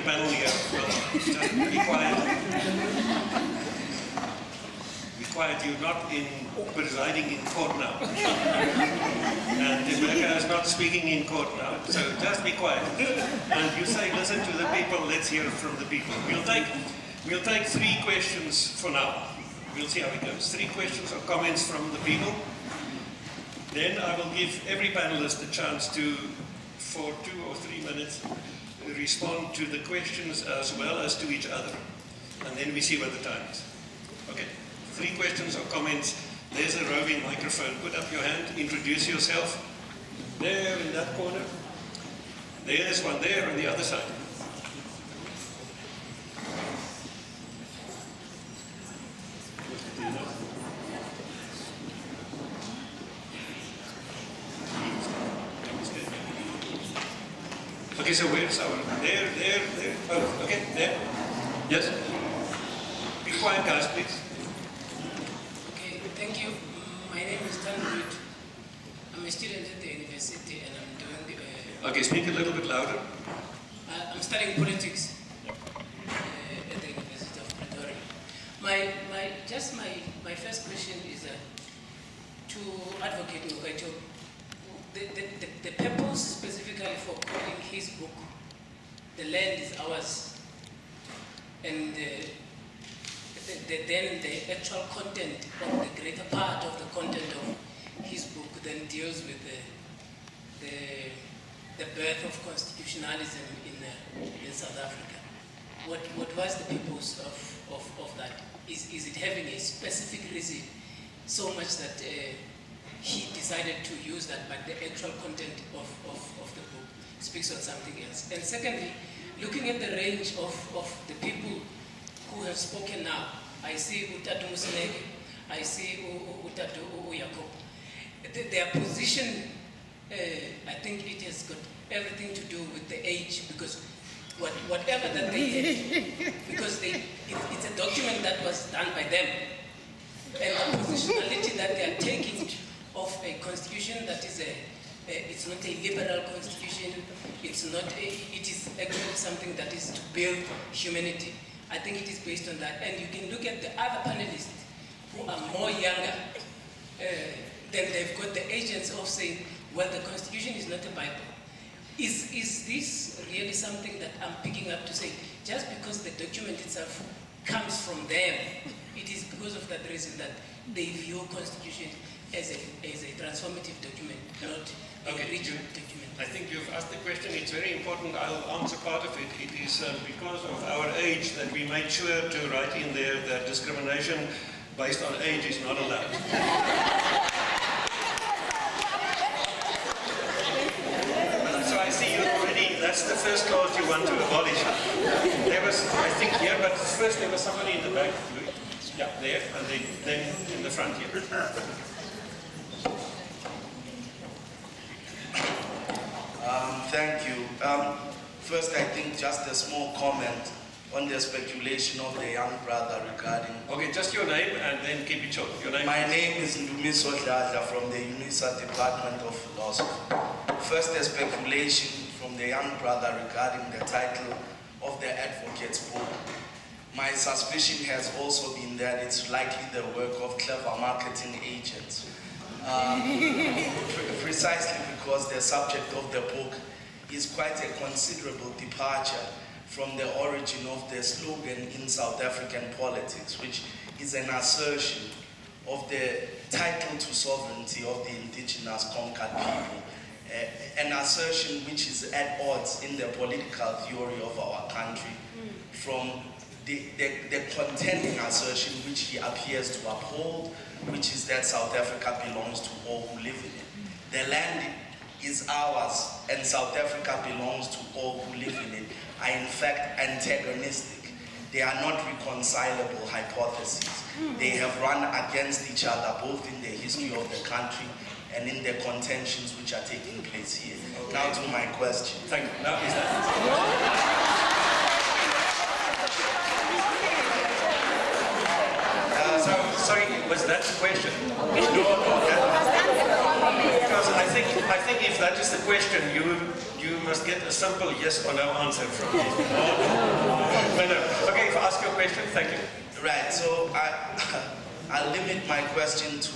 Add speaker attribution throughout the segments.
Speaker 1: panel here. Well, just be quiet. Be quiet. You're not presiding in court now. And Tembeka is not speaking in court now. So just be quiet. And you say, listen to the people. Let's hear from the people. We'll take 3 questions for now. We'll see how it goes. 3 questions or comments from the people. Then I will give every panelist a chance to, for 2 or 3 minutes, respond to the questions as well as to each other. And then we see what the time is. Okay, 3 questions or comments. There's a roving microphone. Put up your hand, introduce yourself. There in that corner. There's one there on the other side. Okay, so where's our... There. Oh, okay, there. Yes? Be quiet, guys, please.
Speaker 2: Okay, thank you. My name is Tanwood. I'm a student at the university and I'm doing the...
Speaker 1: Okay, speak a little bit louder.
Speaker 2: I'm studying politics at the University of Pretoria. My first question is to Advocate Ngcukaitobi. The purpose specifically for calling his book, The Land is Ours, and then the actual content of the greater part of the content of his book then deals with the birth of constitutionalism in South Africa. What was the purpose of that? Is it having a specific reason so much that he decided to use that, but the actual content of the book speaks on something else? And secondly, looking at the range of the people who have spoken now, I see Dikgang Moseneke, I see Zak Yacoob. Their position, I think it has got everything to do with the age, because whatever that they did, because it's a document that was done by them, and the positionality that they are taking of a constitution that is it's not a liberal constitution, it is actually something that is to build humanity. I think it is based on that. And you can look at the other panelists who are more younger, then they've got the agents of saying, well, the constitution is not a Bible. Is this really something that I'm picking up to say, just because the document itself comes from them, it is because of that reason that they view constitution as a transformative document, not a rigid document?
Speaker 1: I think you've asked the question. It's very important. I'll answer part of it. It is because of our age that we made sure to write in there that discrimination based on age is not allowed. So I see you already, that's the first clause you want to abolish. There was, I think, here, but first there was somebody in the back. Yeah, there, and then in the front here.
Speaker 3: Thank you. First, I think just a small comment on the speculation of the young brother regarding...
Speaker 1: Okay, just your name and then keep it short. Your name?
Speaker 3: My name is Ozah from the UNISA Department of Philosophy. First, the speculation from the young brother regarding the title of the advocate's book. My suspicion has also been that it's likely the work of clever marketing agents. Precisely because the subject of the book is quite a considerable departure from the origin of the slogan in South African politics, which is an assertion of the title to sovereignty of the indigenous conquered people, an assertion which is at odds in the political theory of our country from the contending assertion which he appears to uphold, which is that South Africa belongs to all who live in it. The land is ours and South Africa belongs to all who live in it are in fact antagonistic. They are not reconcilable hypotheses. They have run against each other both in the history of the country and in the contentions which are taking place here. Okay. Now to my question.
Speaker 1: Thank you. Now is that? Sorry, was that the question? No, because I think if that is the question, you must get a simple yes or no answer from me. your question? Thank you.
Speaker 3: Right, so I'll limit my question to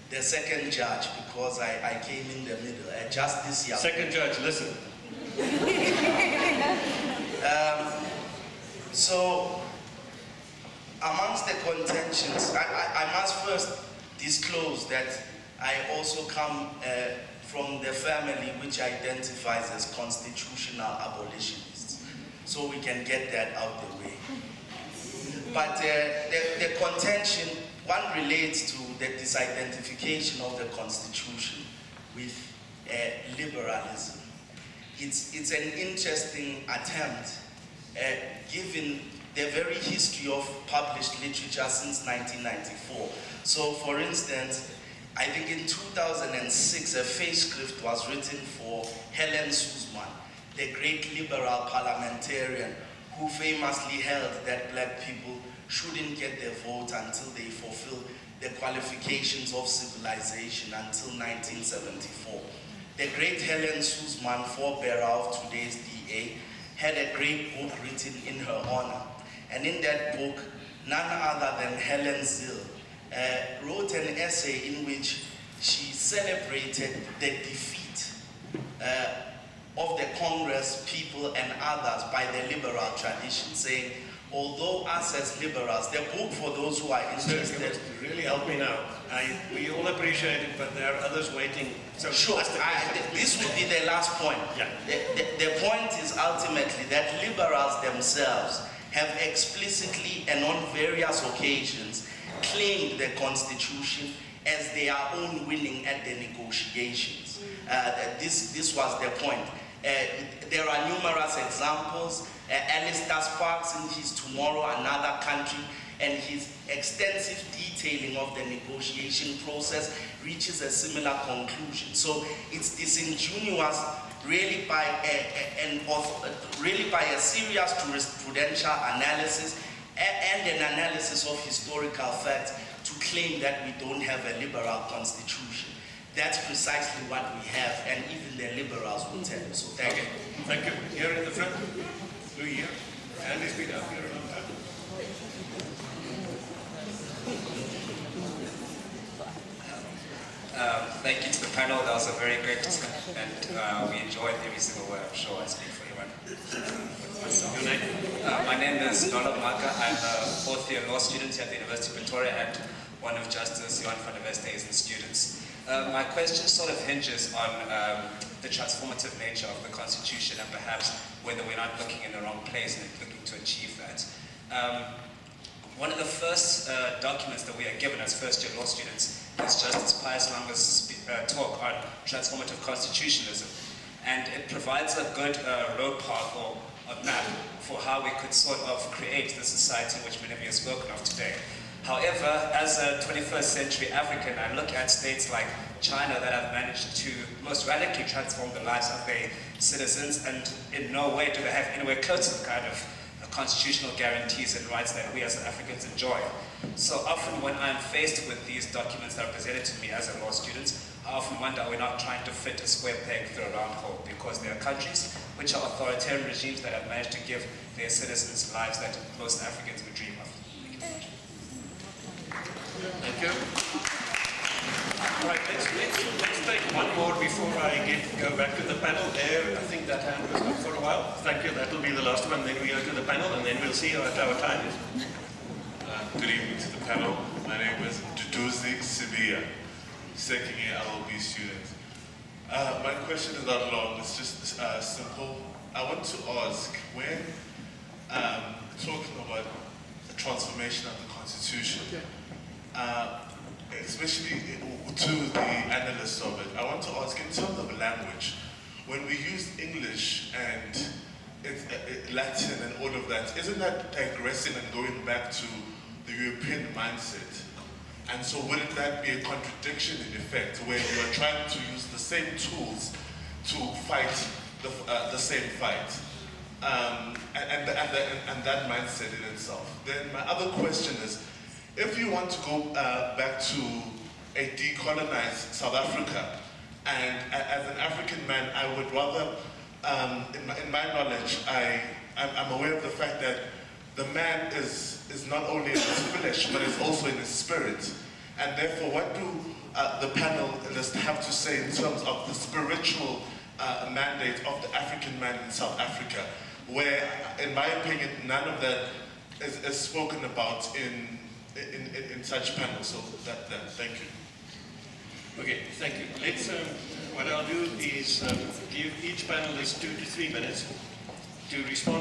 Speaker 3: the second judge because I came in the middle. Justice Yacoob.
Speaker 1: Second judge, listen.
Speaker 3: So, amongst the contentions, I must first disclose that I also come from the family which identifies as constitutional abolitionists. So we can get that out the way. But the contention, one relates to the disidentification of the Constitution with liberalism. It's an interesting attempt given the very history of published literature since 1994. So for instance, I think in 2006 a facescript was written for Helen Suzman, the great liberal parliamentarian who famously held that black people shouldn't get their vote until they fulfill the qualifications of civilization until 1974. The great Helen Suzman, forebearer of today's DA, had a great book written in her honor. And in that book, none other than Helen Zill wrote an essay in which she celebrated the defeat of the Congress, people and others by the liberal tradition, saying, although us as liberals, the book for those who are interested.
Speaker 1: Sir, you really help me now. We all appreciate it, but there are others waiting. So
Speaker 3: sure, this would be the last point.
Speaker 1: Yeah.
Speaker 3: The point is ultimately that liberals themselves have explicitly and on various occasions claimed the Constitution as their own winning at the negotiations. This was the point. There are numerous examples. Alistair Sparks in his Tomorrow, Another Country, and his extensive detailing of the negotiation process reaches a similar conclusion. So it's disingenuous really by a serious jurisprudential analysis and an analysis of historical facts to claim that we don't have a liberal constitution. That's precisely what we have, and even the liberals will tell you. So thank you.
Speaker 1: Thank you. Here in the front. Louis here. And he's been up here a long time.
Speaker 4: Thank you to the panel. That was a very great discussion, and we enjoyed every single word. I'm sure I speak for everyone.
Speaker 1: Your name?
Speaker 4: My name is Donald Maka. I'm a fourth year law student here at the University of Pretoria and one of Justice Johann van der Westhuizen students. My question sort of hinges on the transformative nature of the Constitution and perhaps whether we're not looking in the wrong place and looking to achieve that. One of the first documents that we are given as first-year law students is Justice Pius Lange's talk on transformative constitutionalism. And it provides a good road path or a map for how we could sort of create the society which many of you have spoken of today. However, as a 21st century African, I look at states like China that have managed to most radically transform the lives of their citizens, and in no way do they have anywhere close to the kind of constitutional guarantees and rights that we as Africans enjoy. So often when I'm faced with these documents that are presented to me as a law student, I often wonder, are we not trying to fit a square peg through a round hole? Because there are countries which are authoritarian regimes that have managed to give their citizens lives that most Africans would dream of.
Speaker 1: Thank you. Right, let's take one more before I go back to the panel. There, I think that hand was up for a while. Thank you. That will be the last one. Then we go to the panel, and then we'll see what our time is.
Speaker 5: Good evening to the panel. My name is Duduzi Sibia, second year LLB student. My question is not long. It's just simple. I want to ask, when talking about the transformation of the Constitution, especially to the analysts of it, I want to ask, in terms of language, when we use English and Latin and all of that, isn't that digressing and going back to the European mindset? And so wouldn't that be a contradiction in effect, where you are trying to use the same tools to fight the same fight? And that mindset in itself. Then my other question is, if you want to go back to a decolonized South Africa, and as an African man, I would rather, in my knowledge, I'm aware of the fact that the man is not only in his flesh, but is also in his spirit. And therefore, what do the panelists have to say in terms of the spiritual mandate of the African man in South Africa, where, in my opinion, none of that is spoken about in such panels? So thank you.
Speaker 1: Okay, thank you. Let's, what I'll do is give each panelist 2 to 3 minutes to respond